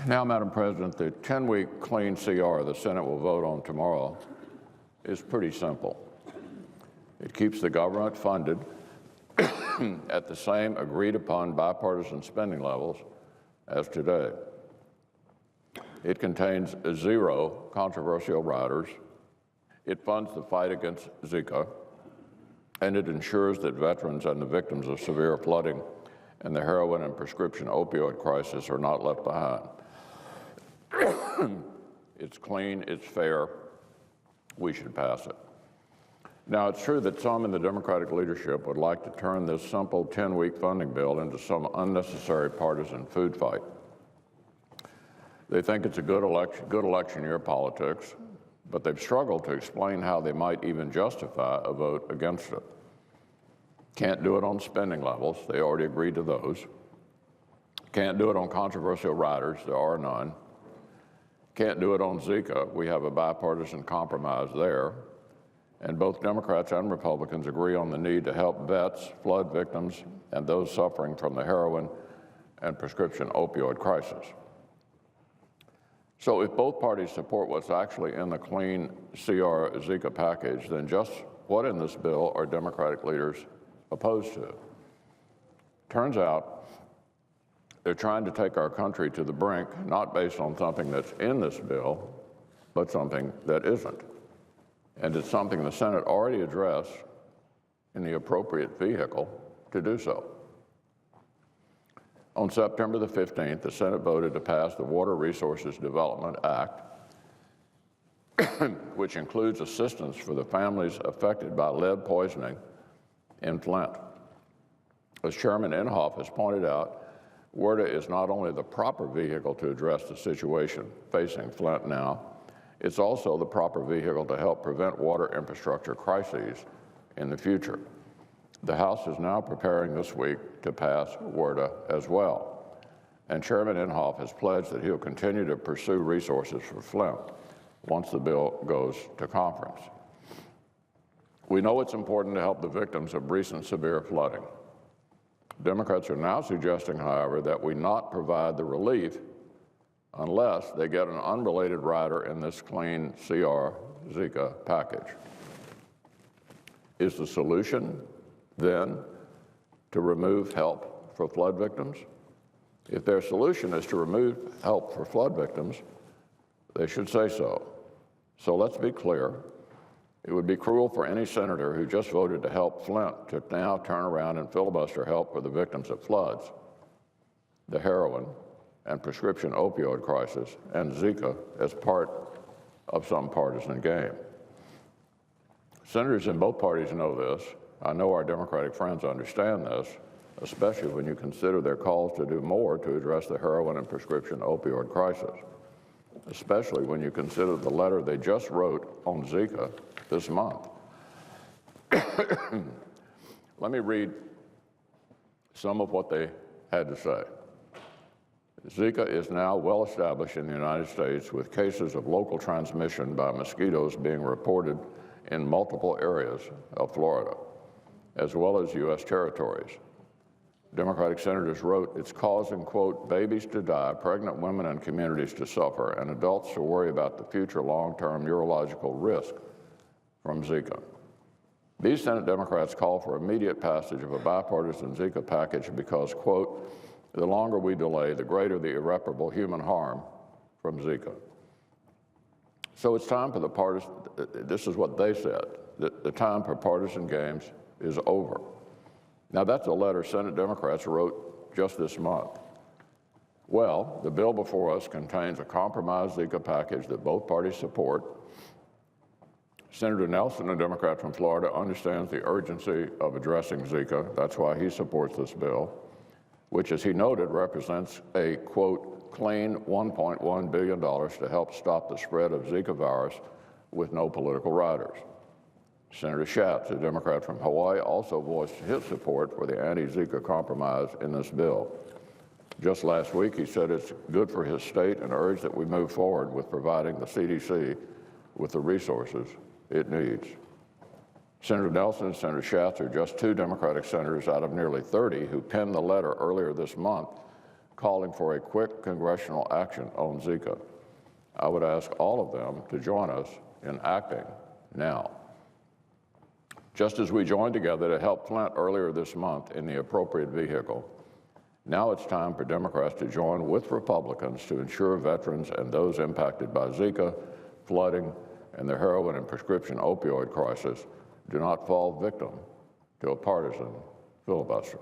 Now, Madam President, the 10-week clean CR the Senate will vote on tomorrow is pretty simple. It keeps the government funded at the same agreed-upon bipartisan spending levels as today. It contains 0 controversial riders. It funds the fight against Zika, and it ensures that veterans and the victims of severe flooding and the heroin and prescription opioid crisis are not left behind. It's clean, it's fair, we should pass it. Now, it's true that some in the Democratic leadership would like to turn this simple 10-week funding bill into some unnecessary partisan food fight. They think it's a good election year politics, but they've struggled to explain how they might even justify a vote against it. Can't do it on spending levels, they already agreed to those. Can't do it on controversial riders, there are none. Can't do it on Zika, we have a bipartisan compromise there. And both Democrats and Republicans agree on the need to help vets, flood victims, and those suffering from the heroin and prescription opioid crisis. So if both parties support what's actually in the clean CR Zika package, then just what in this bill are Democratic leaders opposed to? Turns out they're trying to take our country to the brink, not based on something that's in this bill, but something that isn't. And it's something the Senate already addressed in the appropriate vehicle to do so. On September the 15th, the Senate voted to pass the Water Resources Development Act, which includes assistance for the families affected by lead poisoning in Flint. As Chairman Inhofe has pointed out, WRDA is not only the proper vehicle to address the situation facing Flint now, it's also the proper vehicle to help prevent water infrastructure crises in the future. The House is now preparing this week to pass WRDA as well. And Chairman Inhofe has pledged that he'll continue to pursue resources for Flint once the bill goes to conference. We know it's important to help the victims of recent severe flooding. Democrats are now suggesting, however, that we not provide the relief unless they get an unrelated rider in this clean CR Zika package. Is the solution then to remove help for flood victims? If their solution is to remove help for flood victims, they should say so. So let's be clear. It would be cruel for any senator who just voted to help Flint to now turn around and filibuster help for the victims of floods, the heroin and prescription opioid crisis, and Zika as part of some partisan game. Senators in both parties know this. I know our Democratic friends understand this, especially when you consider their calls to do more to address the heroin and prescription opioid crisis, especially when you consider the letter they just wrote on Zika this month. Let me read some of what they had to say. Zika is now well established in the United States, with cases of local transmission by mosquitoes being reported in multiple areas of Florida, as well as U.S. territories. Democratic senators wrote, it's causing, quote, babies to die, pregnant women and communities to suffer, and adults to worry about the future long-term neurological risk from Zika. These Senate Democrats call for immediate passage of a bipartisan Zika package because, quote, the longer we delay, the greater the irreparable human harm from Zika. So it's time for the partisan, this is what they said, the time for partisan games is over. Now that's a letter Senate Democrats wrote just this month. Well, the bill before us contains a compromise Zika package that both parties support. Senator Nelson, a Democrat from Florida, understands the urgency of addressing Zika. That's why he supports this bill, which, as he noted, represents a, quote, clean $1.1 billion to help stop the spread of Zika virus with no political riders. Senator Schatz, a Democrat from Hawaii, also voiced his support for the anti-Zika compromise in this bill. Just last week, he said it's good for his state and urged that we move forward with providing the CDC with the resources it needs. Senator Nelson and Senator Schatz are just 2 Democratic senators out of nearly 30 who penned the letter earlier this month calling for a quick congressional action on Zika. I would ask all of them to join us in acting now. Just as we joined together to help Flint earlier this month in the appropriate vehicle, now it's time for Democrats to join with Republicans to ensure veterans and those impacted by Zika, flooding, and the heroin and prescription opioid crisis do not fall victim to a partisan filibuster.